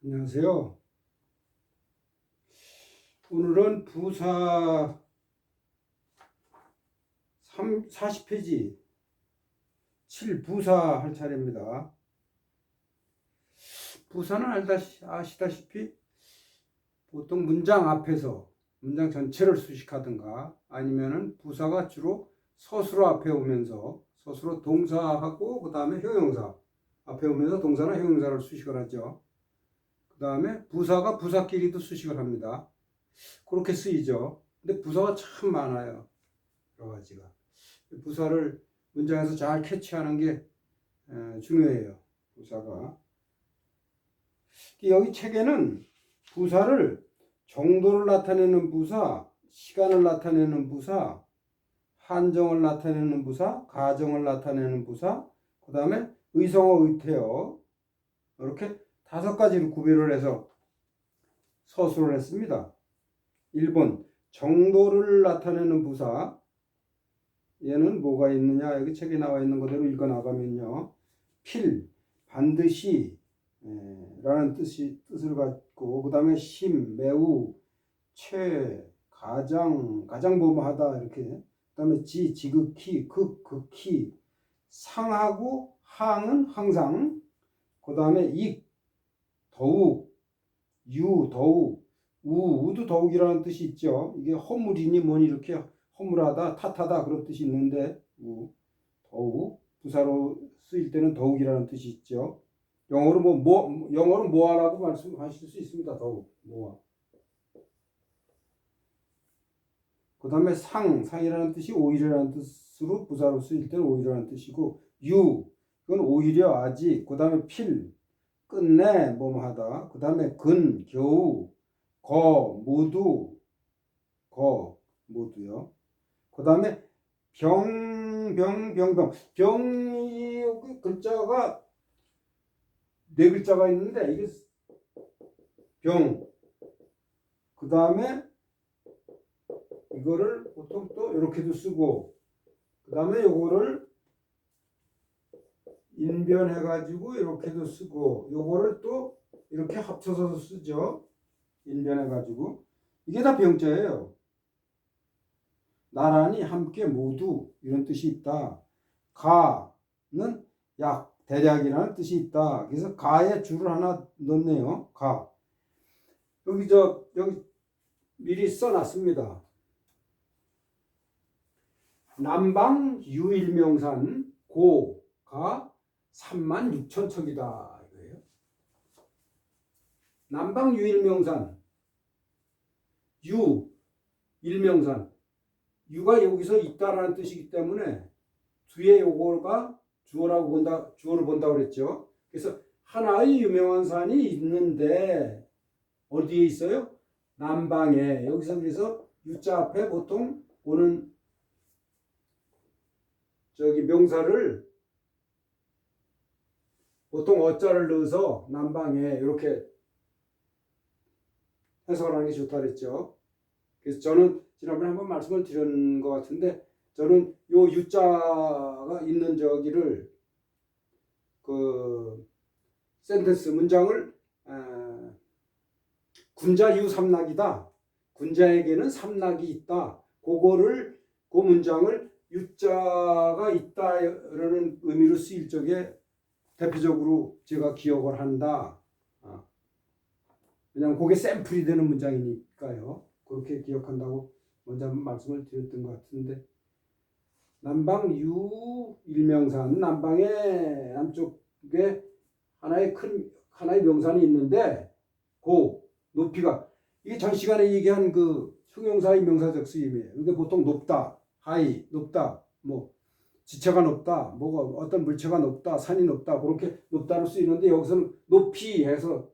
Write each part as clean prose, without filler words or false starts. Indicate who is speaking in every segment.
Speaker 1: 안녕하세요. 오늘은 부사 40페이지 7부사 할 차례입니다. 부사는 아시다시피 보통 문장 앞에서 문장 전체를 수식하든가 아니면은 부사가 주로 서술어 앞에 오면서 서술어 동사하고 그 다음에 형용사 앞에 오면서 동사나 형용사를 수식을 하죠. 그 다음에 부사가 부사끼리도 수식을 합니다. 그렇게 쓰이죠. 근데 부사가 참 많아요. 여러 가지가. 부사를 문장에서 잘 캐치하는 게 중요해요. 부사가. 여기 책에는 부사를 정도를 나타내는 부사, 시간을 나타내는 부사, 한정을 나타내는 부사, 가정을 나타내는 부사, 그 다음에 의성어, 의태어 이렇게 5가지로 구별을 해서 서술을 했습니다. 1번 정도를 나타내는 부사, 얘는 뭐가 있느냐? 여기 책에 나와 있는 그대로 읽어 나가면요. 필, 반드시 라는 뜻을 갖고 그 다음에 심, 매우, 최, 가장 뭐뭐하다 이렇게 그 다음에 지극히, 극히, 상하고 항은 항상 그 다음에 더욱, 더욱, 우도 더욱이라는 뜻이 있죠. 이게 허물이니 뭐니 이렇게 허물하다, 탓하다 그런 뜻이 있는데 더욱 부사로 쓰일 때는 더욱이라는 뜻이 있죠. 영어로 영어로 뭐하라고 말씀하실 수 있습니다. 더욱 뭐하. 그 다음에 상이라는 뜻이 오히려라는 뜻으로 부사로 쓰일 때는 오히려라는 뜻이고 이건 오히려 아직. 그 다음에 필 끝내 뭐뭐하다. 그 다음에 겨우 모두요. 그 다음에 병이 글자가 4글자가 있는데 이게 병. 그 다음에 이거를 보통 또 이렇게도 쓰고 그 다음에 요거를 인변해가지고 이렇게도 쓰고 요거를 또 이렇게 합쳐서 쓰죠. 인변해가지고 이게 다 병자예요. 나란히 함께 모두 이런 뜻이 있다. 가는 대략이라는 뜻이 있다. 그래서 가에 줄을 하나 넣네요. 가. 여기 미리 써놨습니다. 남방 유일명산 고가 36,000척이다. 이거예요. 남방 유일명산 일명산 유가 여기서 있다라는 뜻이기 때문에 뒤에 요거가 주어를 본다고 그랬죠. 그래서 하나의 유명한 산이 있는데 어디에 있어요? 남방에. 여기서 그래서 유자 앞에 보통 오는 명사를 보통 어자를 넣어서 남방에 이렇게 해석을 하는 게 좋다 그랬죠. 그래서 저는 지난번에 한번 말씀을 드린 것 같은데 저는 요 유자가 있는 저기를 그 센텐스 문장을 군자유 삼락이다. 군자에게는 삼락이 있다. 그 문장을 유자가 있다라는 의미로 쓰일 적에 대표적으로 제가 기억을 한다. 왜냐하면 그게 샘플이 되는 문장이니까요. 그렇게 기억한다고 먼저 한번 말씀을 드렸던 것 같은데 남방 일명산 남방의 남쪽에 하나의 명산이 있는데 높이가 이게 전 시간에 얘기한 그 형용사의 명사적 쓰임이에요. 이게 보통 높다, 하이, 높다, 뭐 지체가 높다, 뭐가 어떤 물체가 높다, 산이 높다 그렇게 높다로 쓰이는데 여기서는 높이 해서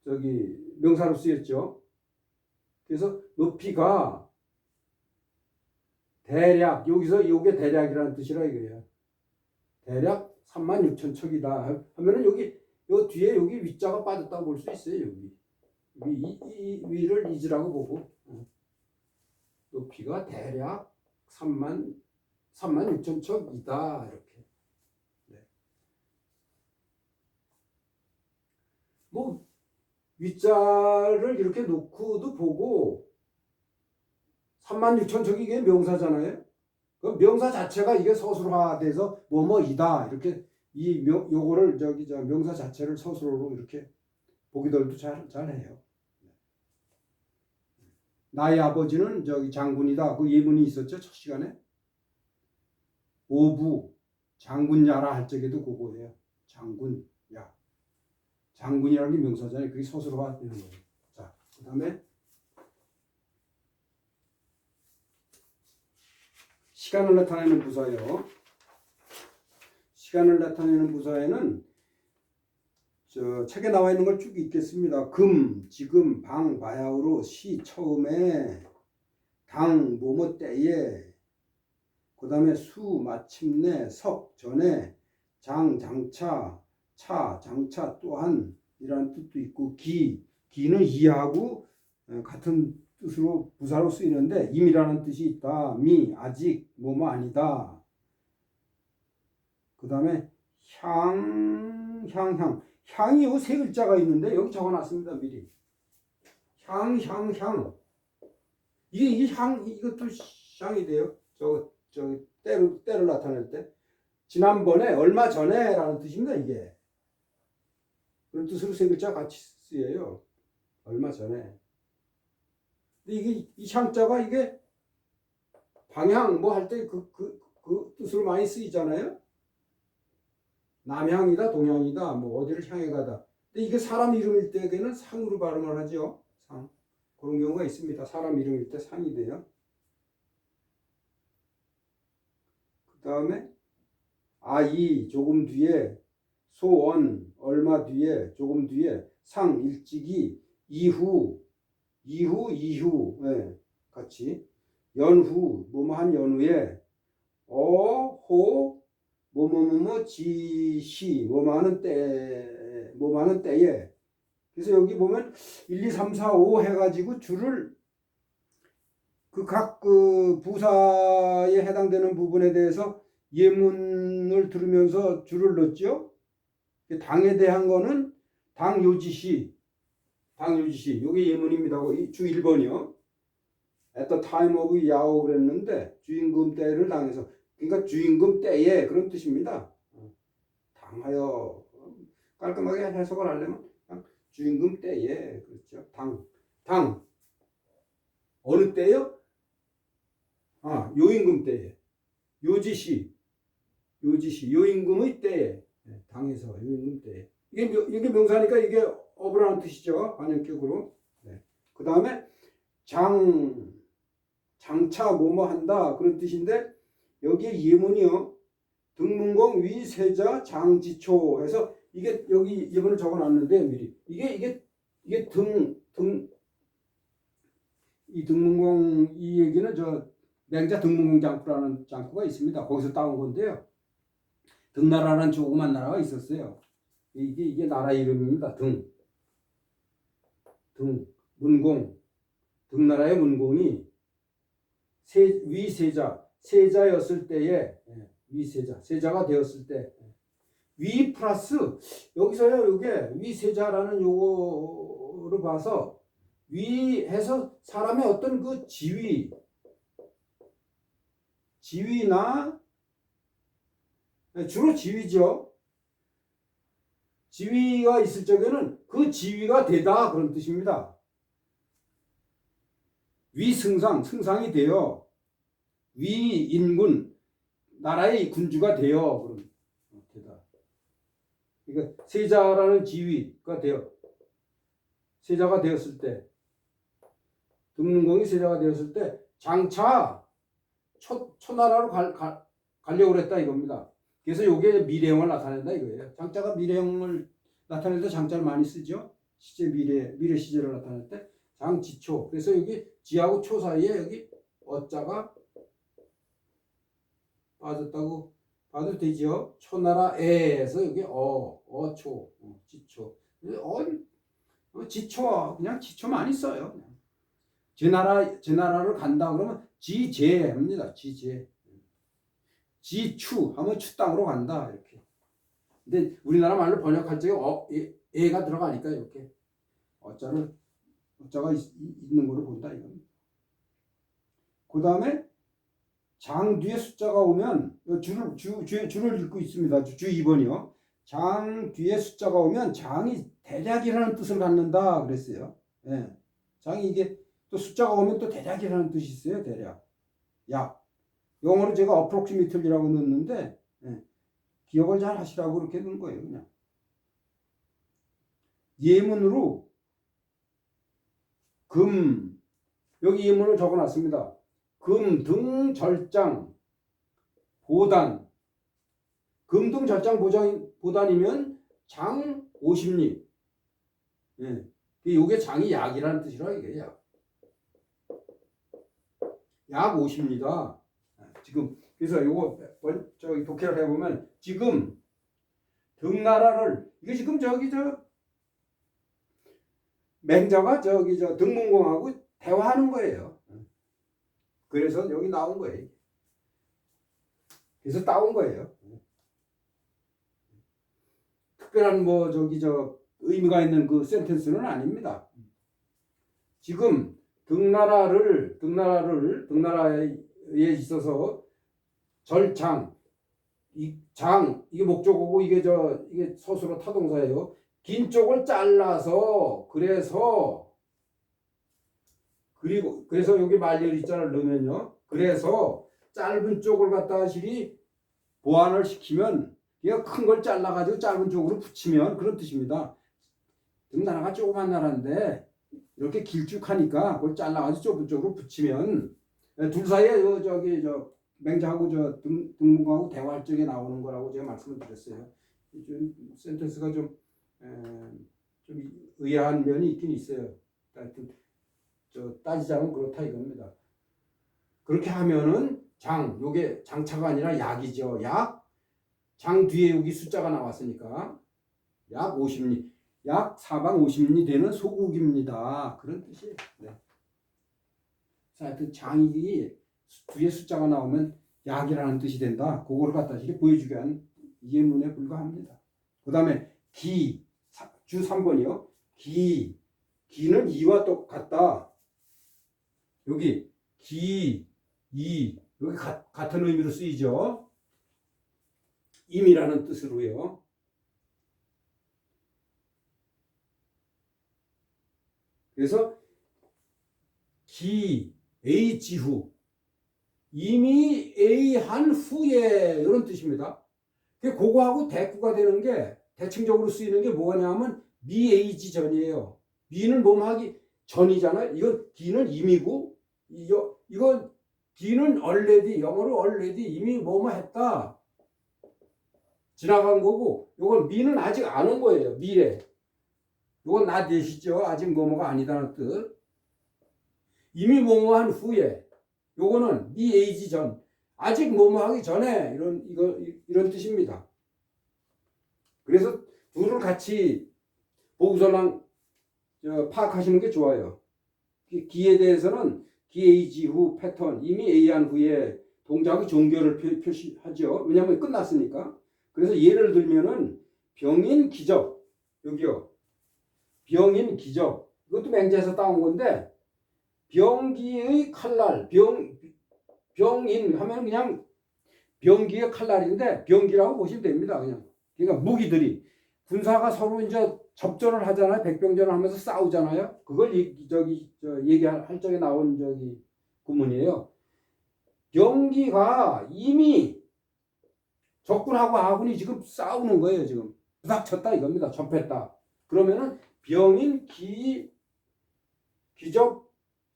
Speaker 1: 명사로 쓰였죠. 그래서 높이가 대략 여기서 이게 대략이라는 뜻이라 이거예요. 대략 36,000척이다 하면은 요 뒤에 여기 위자가 빠졌다고 볼 수 있어요. 여기 위를 이즈라고 보고 높이가 대략 36,000척이다 이렇게. 네. 뭐 윗자를 이렇게 놓고도 보고 36,000 저기 이게 명사잖아요. 그 명사 자체가 이게 서술화돼서 뭐뭐이다 이렇게 요거를 저기 저 명사 자체를 서술로 이렇게 보기들도 잘해요. 나의 아버지는 저기 장군이다. 그 예문이 있었죠 첫 시간에. 오부 장군야라 할 적에도 그거예요. 장군야. 장군이라는 게 명사잖아요. 그게 서술화 되는 거예요. 자, 그 다음에 시간을 나타내는 부사요. 시간을 나타내는 부사에는 저 책에 나와 있는 걸 쭉 읽겠습니다. 금, 지금, 방, 바야흐로, 시, 처음에, 당, 뭐뭐 때에, 그 다음에 수, 마침내, 석, 전에, 장, 장차, 차, 장차 또한 이라는 뜻도 있고 기는 이하고 같은 뜻으로 부사로 쓰이는데 임이라는 뜻이 있다. 미, 아직, 뭐뭐 아니다. 그 다음에 향. 향이 요 세 글자가 있는데 여기 적어놨습니다. 미리. 향. 이게 향, 이것도 향이 돼요. 때를 나타낼 때. 지난번에, 얼마 전에 라는 뜻입니다. 이게. 그런 뜻으로 세 글자 같이 쓰여요. 얼마 전에. 근데 이 향자가 이게 방향 뭐 할 때 그 뜻으로 많이 쓰이잖아요. 남향이다, 동향이다, 뭐 어디를 향해 가다. 근데 이게 사람 이름일 때에는 상으로 발음을 하죠. 상. 그런 경우가 있습니다. 사람 이름일 때 상이 돼요. 그 다음에 아이 조금 뒤에, 소원 얼마 뒤에, 조금 뒤에, 상 일찍이, 이후 네, 같이 연후 뭐뭐한 연후에, 호 뭐뭐뭐뭐 지시 뭐뭐하는 때에. 그래서 여기 보면 1, 2, 3, 4, 5 해가지고 줄을 그 부사에 해당되는 부분에 대해서 예문을 들으면서 줄을 넣었죠. 당에 대한 거는 당요지시 요게 예문입니다. 주 1번이요. At the time of 야오 그랬는데 주임금 때를 당해서, 그러니까 주임금 때에 그런 뜻입니다. 당하여 깔끔하게 해석을 하려면 주임금 때에, 그렇죠. 당 어느 때요? 요임금 때에. 요지시 요임금의 때에. 당해서 요임금 때에. 이게 명사니까 이게 어브라는 뜻이죠. 반역격으로. 네. 그 다음에 장차 뭐뭐 한다 그런 뜻인데 여기에 예문이요. 등문공 위세자 장지초 해서 이게 여기 예문을 적어놨는데 미리 이게 이 등문공 이 얘기는 저 맹자 등문공 장구라는 장구가 있습니다. 거기서 따온 건데요. 등나라라는 조그만 나라가 있었어요. 이게 나라 이름입니다. 문공. 등나라의 문공이 세자였을 때에, 세자가 되었을 때, 위 플러스, 여기서요, 요게 위세자라는 요거로 봐서, 위해서 사람의 어떤 그 지위나, 주로 지위죠. 지위가 있을 적에는 그 지위가 되다 그런 뜻입니다. 승상이 되어, 위인군, 나라의 군주가 되어, 그럼 되다. 그러니까 세자라는 지위가 되어, 세자가 되었을 때, 등문공이 세자가 되었을 때, 장차 초나라로 가려고 그랬다 이겁니다. 그래서 이게 미래형을 나타낸다 이거예요. 장자가 미래형을 나타낼 때 장자를 많이 쓰죠. 미래 시제를 나타낼 때 장지초. 그래서 여기 지하고 초 사이에 여기 어자가 빠졌다고 봐도 되죠. 초나라에서 여기 어초, 지초. 지초 그냥 지초 많이 써요. 그냥. 제 나라를 간다 그러면 지제합니다. 지추 하면 추 땅으로 간다 이렇게. 근데 우리나라 말로 번역할 적에 애가 들어가니까 이렇게 어자가 있는 거로 본다 이겁니다. 그 다음에 장 뒤에 숫자가 오면 줄을 읽고 있습니다. 주 2번이요. 장 뒤에 숫자가 오면 장이 대략이라는 뜻을 갖는다 그랬어요. 예. 장이 이게 또 숫자가 오면 또 대략이라는 뜻이 있어요. 대략. 약. 영어로 제가 approximately라고 넣었는데 예. 기억을 잘 하시라고 그렇게 넣은 거예요. 그냥. 예문으로 금 여기 예문을 적어놨습니다. 금, 등, 절장, 보단. 금, 등, 절장, 보단이면 장 50리. 예. 이게 장이 약이라는 뜻이라 이게 약. 약 50리다. 지금 그래서 요거 저기 독해를 해보면 지금 등나라를 이게 지금 맹자가 등문공하고 대화하는 거예요. 그래서 여기 나온 거예요. 그래서 따온 거예요. 특별한 의미가 있는 그 센텐스는 아닙니다. 지금 등나라에 있어서 절장 이게 목적어고 이게 서술어 타동사예요. 긴 쪽을 잘라서 그래서 여기 만리의자를 넣으면요. 그래서 짧은 쪽을 갖다가 실이 보완을 시키면 얘가 큰 걸 잘라가지고 짧은 쪽으로 붙이면 그런 뜻입니다. 등나라가 조그만 나라인데 이렇게 길쭉하니까 그걸 잘라가지고 좁은 쪽으로 붙이면 둘 사이에 맹자하고 등문하고 대화할 적에 나오는 거라고 제가 말씀을 드렸어요. 좀 센텐스가 좀 의아한 면이 있긴 있어요. 하여튼 따지자면 그렇다 이겁니다. 그렇게 하면은 요게 장차가 아니라 약이죠. 약. 장 뒤에 여기 숫자가 나왔으니까 약 50리. 약 사방 50리 되는 소국입니다. 그런 뜻이에요. 네. 하여튼 장이 뒤에 숫자가 나오면 약이라는 뜻이 된다. 그거를 갖다 이렇게 보여주게 한 예문에 불과합니다. 그 다음에 주 3번이요. 기는 이와 똑같다. 여기 여기 같은 의미로 쓰이죠. 임이라는 뜻으로요. 그래서 H후 이미 A한 후에 이런 뜻입니다. 그거하고 대꾸가 되는 게 대칭적으로 쓰이는 게 뭐냐면 미AG 전이에요. 미는 몸하기 전이잖아요. 이건 기는 임이고 이건 기는 already 영어로 already 이미 뭐뭐 했다. 지나간 거고 이건 미는 아직 안 온 거예요. 미래. 이건 not yet이죠. 아직 뭐뭐가 아니다는 뜻. 이미 뭐뭐한 후에 요거는 미에이지 전 아직 뭐뭐 하기 전에 이런 뜻입니다. 그래서 둘을 같이 보고서랑 파악하시는 게 좋아요. 기에 대해서는 기에이지 후 패턴 이미 A한 후에 동작의 종결을 표시하죠. 왜냐하면 끝났으니까. 그래서 예를 들면은 병인 기적 여기요. 병인 기적 이것도 맹자에서 따온 건데 병기의 칼날 병인 하면 그냥 병기의 칼날인데 병기라고 보시면 됩니다. 그러니까 무기들이 군사가 서로 이제 접전을 하잖아요. 백병전을 하면서 싸우잖아요. 그걸 얘기할 적에 나온 구문이에요. 병기가 이미 적군하고 아군이 지금 싸우는 거예요. 지금 부닥쳤다 이겁니다. 접했다. 그러면은 병인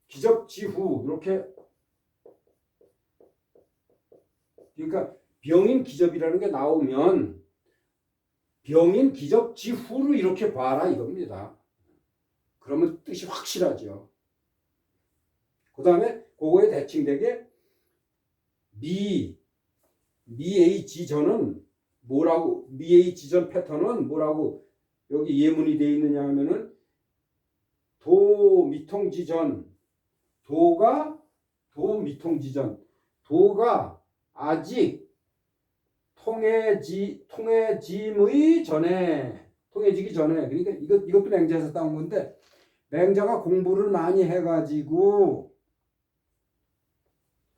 Speaker 1: 기접지후 이렇게 그러니까 병인 기접이라는 게 나오면 병인 기접지후로 이렇게 봐라 이겁니다. 그러면 뜻이 확실하죠. 그 다음에 그거에 대칭되게 미에이지전은 뭐라고 미에이지전 패턴은 뭐라고 여기 예문이 되어 있느냐 하면은 도미통지전 도미통지전 도가 아직 통해짐의 전에 통해지기 전에 그러니까 이것도 맹자에서 따온 건데 맹자가 공부를 많이 해가지고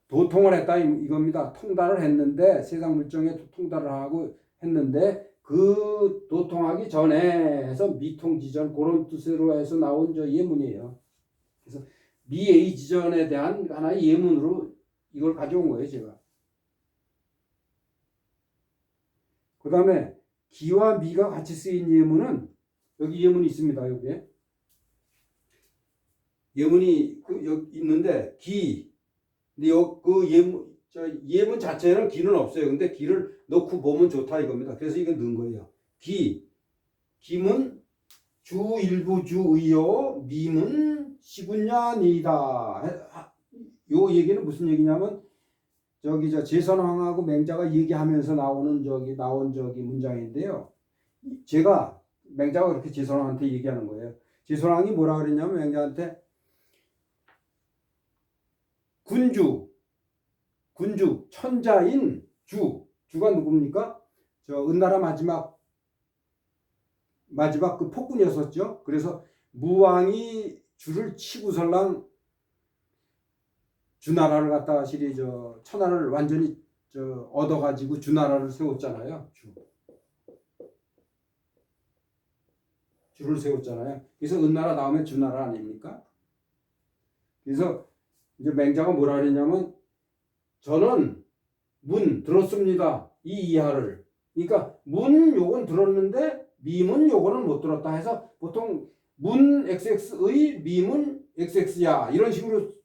Speaker 1: 도통을 했다 이겁니다. 통달을 했는데 세상 물정에 통달을 하고 했는데 그 도통하기 전에 해서 미통지전 그런 뜻으로 해서 나온 저 예문이에요. 그래서 미에이지전에 대한 하나의 예문으로 이걸 가져온 거예요, 제가. 그 다음에 기와 미가 같이 쓰인 예문은 여기 예문이 있습니다. 여기에 예문이 여기 있는데 기. 근데 그 예문 자체는 기는 없어요. 근데 기를 넣고 보면 좋다 이겁니다. 그래서 이거 넣은 거예요. 기문 주 일부 주의요 미문 시군야니다. 요 얘기는 무슨 얘기냐면 저기 제선왕하고 맹자가 얘기하면서 나온 저기 문장인데요. 제가 맹자가 그렇게 제선왕한테 얘기하는 거예요. 제선왕이 뭐라 그랬냐면 맹자한테 군주 천자인 주가 누굽니까? 저 은나라 마지막 그 폭군이었었죠. 그래서 무왕이 주를 치고설랑 주나라를 갖다가 실이 천하를 완전히 얻어가지고 주나라를 세웠잖아요. 주를 세웠잖아요. 그래서 은나라 다음에 주나라 아닙니까? 그래서 이제 맹자가 뭐라 그랬냐면 저는 문 들었습니다. 이 이하를. 그러니까 문 요건 들었는데 미문 요거는 못 들었다 해서 보통 문 XX의 미문 XX야 이런 식으로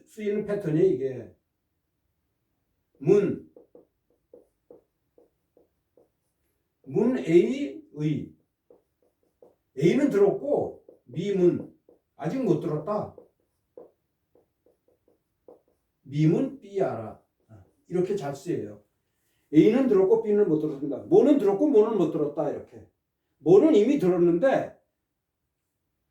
Speaker 1: 쓰이는 패턴이에요. 이게 문 A의 A는 들었고 미문 아직 못 들었다. 미문 B야라. 이렇게 잘 쓰여요. A는 들었고 B는 못 들었습니다. 뭐는 들었고 뭐는 못 들었다. 이렇게. 뭐는 이미 들었는데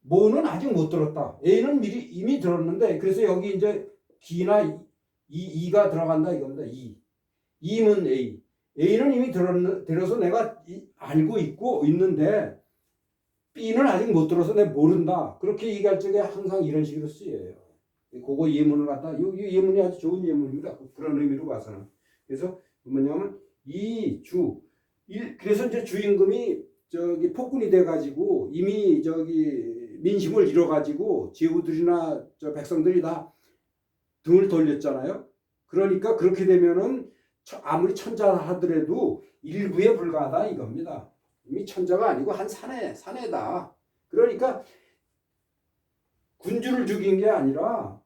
Speaker 1: 뭐는 아직 못 들었다. A는 이미 들었는데 그래서 여기 이제 기나 이가 들어간다 이겁니다. 이문 A. A는 이미 들어서 내가 알고 있는데 B는 아직 못 들어서 내가 모른다. 그렇게 얘기할 적에 항상 이런 식으로 쓰여요. 그거 예문을 갖다 이 예문이 아주 좋은 예문입니다. 그런 의미로 봐서는. 그래서 뭐냐면 그래서 이제 주임금이 저기 폭군이 돼가지고 이미 저기 민심을 잃어가지고 제후들이나 저 백성들이 다 등을 돌렸잖아요. 그러니까 그렇게 되면은 아무리 천자라 하더라도 일부에 불과하다 이겁니다. 이미 천자가 아니고 한 사내다. 그러니까 군주를 죽인 게 아니라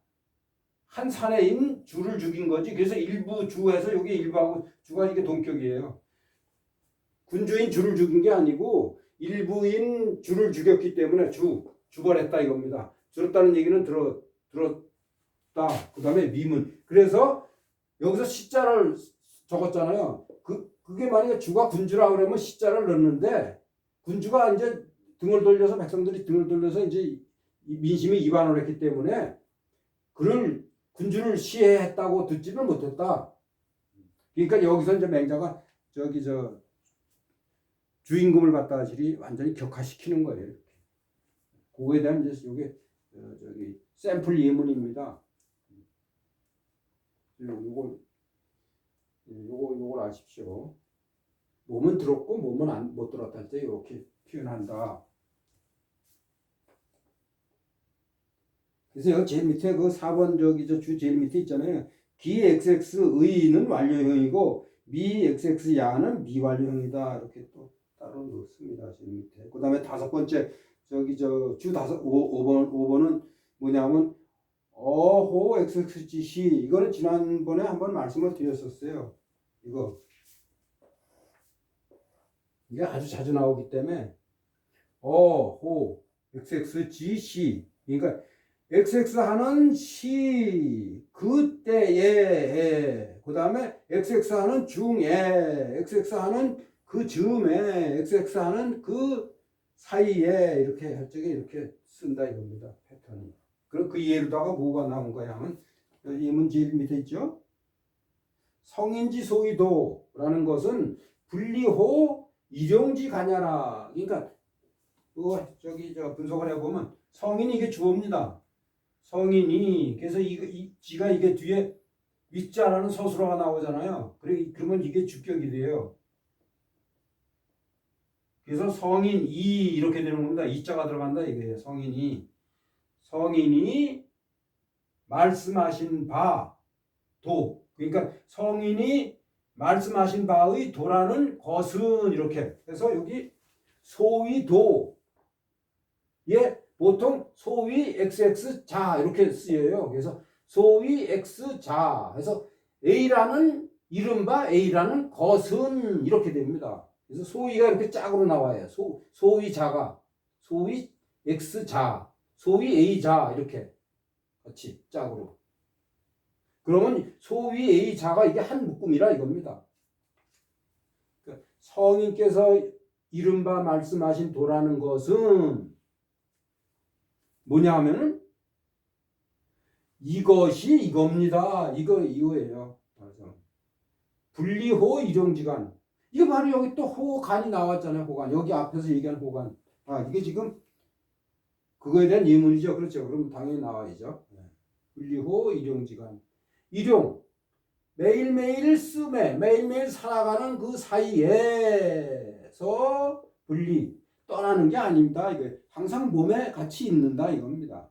Speaker 1: 한 사내인 주를 죽인 거지. 그래서 일부 주에서 여기 일부하고 주가 이게 동격이에요. 군주인 주를 죽인 게 아니고 일부인 주를 죽였기 때문에 주벌했다 이겁니다. 들었다는 얘기는 들었다. 그 다음에 미문. 그래서 여기서 시자를 적었잖아요. 그게 만약에 주가 군주라 그러면 시자를 넣는데 군주가 이제 등을 돌려서 백성들이 등을 돌려서 이제 민심이 이반을 했기 때문에 그를 군주를 시해했다고 듣지를 못했다. 그러니까 여기서 이제 맹자가 주임금을 갖다가 완전히 격화시키는 거예요. 이렇게. 그거에 대한 이제 이게 샘플 예문입니다. 요걸 아십시오. 몸은 들었고 몸은 못 들었다 할 때 이렇게 표현한다. 그래서 여기 제일 밑에 그 4번 주 제일 밑에 있잖아요. 기 XX의는 완료형이고 미 XX야는 미완료형이다. 이렇게 또 따로 넣습니다. 제일 밑에. 그 다음에 다섯 번째 주 5번은 뭐냐면 어호 XXG시 이거는 지난번에 한번 말씀을 드렸었어요. 이게 아주 자주 나오기 때문에 어호 XXG시 그러니까 XX 하는 시 그때에 그 다음에 XX 하는 중에 XX 하는 그 즈음에 XX 하는 그 사이에 이렇게 할 적에 이렇게 쓴다 이겁니다. 패턴이. 그럼 그 예로다가 뭐가 나온 거야 하면 예문 제일 밑에 있죠. 성인지 소이도라는 것은 분리호 일용지 가냐라. 그러니까 저기 저 분석을 해보면 성인이 이게 주어입니다. 성인이 그래서 지가 이게 뒤에 위자라는 서술어가 나오잖아요. 그러면 이게 주격이 돼요. 그래서 성인이 이렇게 되는 겁니다. 이자가 들어간다 이거예요. 성인이 말씀하신 바 도. 그러니까 성인이 말씀하신 바의 도라는 것은 이렇게. 그래서 여기 소위 도. 예, 보통 소위 XX 자 이렇게 쓰여요. 그래서 소위 X 자 해서 A라는 이른바 A라는 것은 이렇게 됩니다. 그래서 소위가 이렇게 짝으로 나와요. 소위 자가 소위 X 자, 소위 A 자 이렇게 같이 짝으로. 그러면 소위 A 자가 이게 한 묶음이라 이겁니다. 그러니까 성인께서 이른바 말씀하신 도라는 것은 뭐냐 하면은 이것이 이겁니다. 이거예요. 그래서 분리호 일용지간. 이거 바로 여기 또 호간이 나왔잖아요. 호간. 여기 앞에서 얘기한 호간. 이게 지금 그거에 대한 예문이죠. 그렇죠. 그럼 당연히 나와야죠. 분리호 일용지간. 일용. 매일매일 쓰매. 매일매일 살아가는 그 사이에서 분리. 떠나는 게 아닙니다. 이게 항상 몸에 같이 있는다 이겁니다.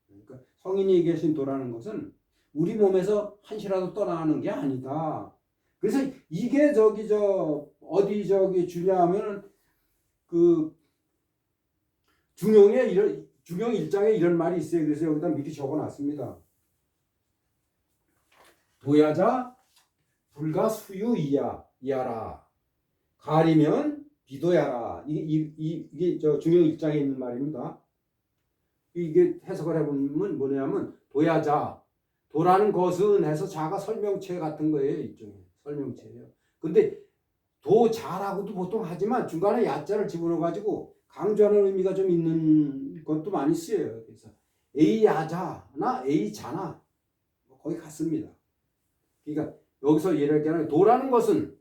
Speaker 1: 그러니까 성인이 계신 도라는 것은 우리 몸에서 한시라도 떠나는 게 아니다. 그래서 이게 어디 주냐하면 그 중용 1장에 이런 말이 있어요. 그래서 여기다 미리 적어놨습니다. 도야자 불가 수유 이하라 가리면 비도야라. 이게 중용 1장에 있는 말입니다. 이게 해석을 해보면 뭐냐면 도야자 도라는 것은 해서 자가 설명체 같은 거예요. 일종의 설명체예요. 근데 도자라고도 보통 하지만 중간에 야자를 집어넣어가지고 강조하는 의미가 좀 있는 것도 많이 쓰여요. 그래서 A야자나 A자나 거의 같습니다. 그러니까 여기서 예를 들면 도라는 것은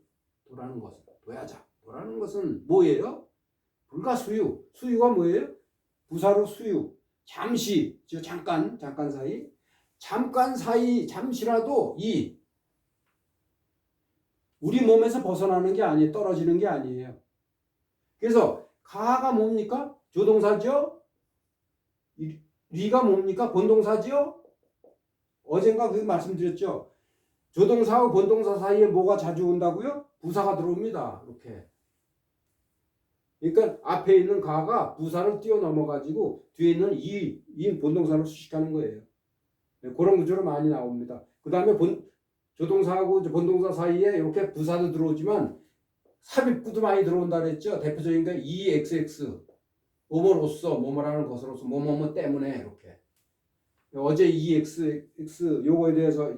Speaker 1: 도야자 도라는 것은 뭐예요? 불가수유. 수유가 뭐예요? 부사로 수유. 잠시, 잠깐 사이 잠시라도 우리 몸에서 벗어나는 게 아니에요. 떨어지는 게 아니에요. 그래서 가가 뭡니까? 조동사죠? 리가 뭡니까? 본동사죠? 어젠가 그 말씀드렸죠? 조동사하고 본동사 사이에 뭐가 자주 온다고요? 부사가 들어옵니다. 이렇게. 그러니까 앞에 있는 가가 부사를 뛰어넘어가지고 뒤에 있는 이 본동사를 수식하는 거예요. 그런 구조로 많이 나옵니다. 그 다음에 조동사하고 본동사 사이에 이렇게 부사도 들어오지만 삽입구도 많이 들어온다 그랬죠. 대표적인 게 EXX 뭐뭐로써 뭐뭐라는 것으로서 뭐뭐뭐 때문에 이렇게. 어제 EXX 요거에 대해서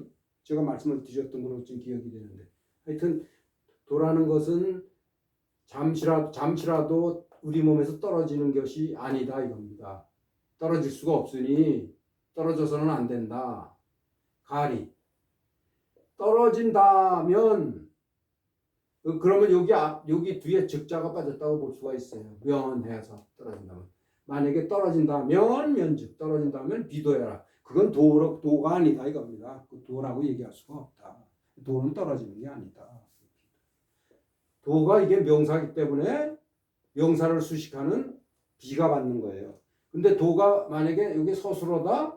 Speaker 1: 제가 말씀을 드렸던 걸로 좀 기억이 되는데 하여튼 도라는 것은 잠시라도 우리 몸에서 떨어지는 것이 아니다 이겁니다. 떨어질 수가 없으니 떨어져서는 안 된다. 가리. 떨어진다면 그러면 여기 뒤에 즉자가 빠졌다고 볼 수가 있어요. 면해서 떨어진다면. 만약에 떨어진다면 면즉 떨어진다면 비도해라. 그건 도가 아니다 이겁니다. 그 도라고 얘기할 수가 없다. 도는 떨어지는 게 아니다. 도가 이게 명사이기 때문에 명사를 수식하는 비가 받는 거예요. 근데 도가 만약에 여기 서술어다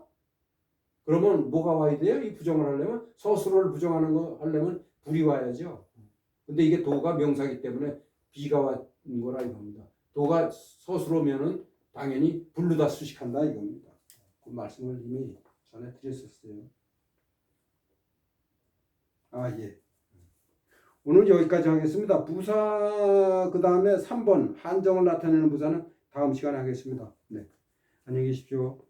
Speaker 1: 그러면 뭐가 와야 돼요? 이 부정을 하려면 서술어를 부정하는 거 하려면 불이 와야죠. 근데 이게 도가 명사이기 때문에 비가 왔는 거라 이겁니다. 도가 서술어면은 당연히 불르다 수식한다 이겁니다. 그 말씀을 이미 전에 드렸었어요. 예. 오늘 여기까지 하겠습니다. 부사 그 다음에 3번 한정을 나타내는 부사는 다음 시간에 하겠습니다. 네. 안녕히 계십시오.